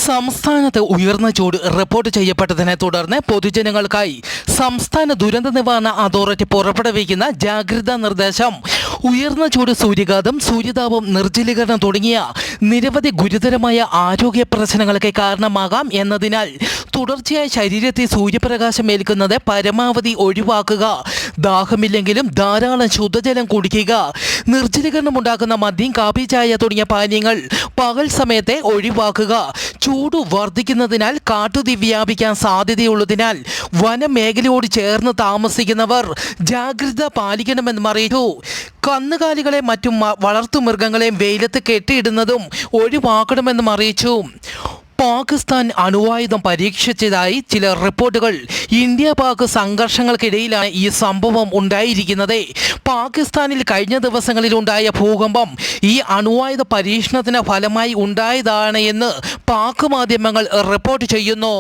സംസ്ഥാനത്ത് ഉയർന്ന ചൂട് റിപ്പോർട്ട് ചെയ്യപ്പെട്ടതിനെ തുടർന്ന് പൊതുജനങ്ങൾക്കായി സംസ്ഥാന ദുരന്ത നിവാരണ അതോറിറ്റി പുറപ്പെടുവിക്കുന്ന ജാഗ്രതാ നിർദ്ദേശം ഉയർന്ന ചൂട്, സൂര്യഘാതം, സൂര്യതാപം, നിർജ്ജലീകരണം തുടങ്ങിയ നിരവധി ഗുരുതരമായ ആരോഗ്യ പ്രശ്നങ്ങൾക്ക് കാരണമാകാം എന്നതിനാൽ തുടർച്ചയായി ശരീരത്തിൽ സൂര്യപ്രകാശം ഏൽക്കുന്നത് പരമാവധി ഒഴിവാക്കുക, ദാഹമില്ലെങ്കിലും ധാരാളം ശുദ്ധജലം കുടിക്കുക, നിർജ്ജലീകരണം ഉണ്ടാക്കുന്ന മദ്യം, കാപ്പി, ചായ തുടങ്ങിയ പാനീയങ്ങൾ പകൽ സമയത്തെ ഒഴിവാക്കുക, ചൂട് വർദ്ധിക്കുന്നതിനാൽ കാട്ടുതീ വ്യാപിക്കാൻ സാധ്യതയുള്ളതിനാൽ വനമേഖലയോട് ചേർന്ന് താമസിക്കുന്നവർ ജാഗ്രത പാലിക്കണമെന്നും അറിയിച്ചു. കന്നുകാലികളെ മറ്റും വളർത്തുമൃഗങ്ങളെയും വെയിലത്ത് കെട്ടിയിടുന്നതും ഒഴിവാക്കണമെന്നും അറിയിച്ചു. പാകിസ്ഥാൻ അണുവായുധം പരീക്ഷിച്ചതായി ചില റിപ്പോർട്ടുകൾ. ഇന്ത്യ പാക് സംഘർഷങ്ങൾക്കിടയിലാണ് ഈ സംഭവം ഉണ്ടായിരിക്കുന്നത്. പാകിസ്ഥാനിൽ കഴിഞ്ഞ ദിവസങ്ങളിലുണ്ടായ ഭൂകമ്പം ഈ അണുവായുധ പരീക്ഷണത്തിന് ഫലമായി ഉണ്ടായതാണ് എന്ന് പാക് മാധ്യമങ്ങൾ റിപ്പോർട്ട് ചെയ്യുന്നു.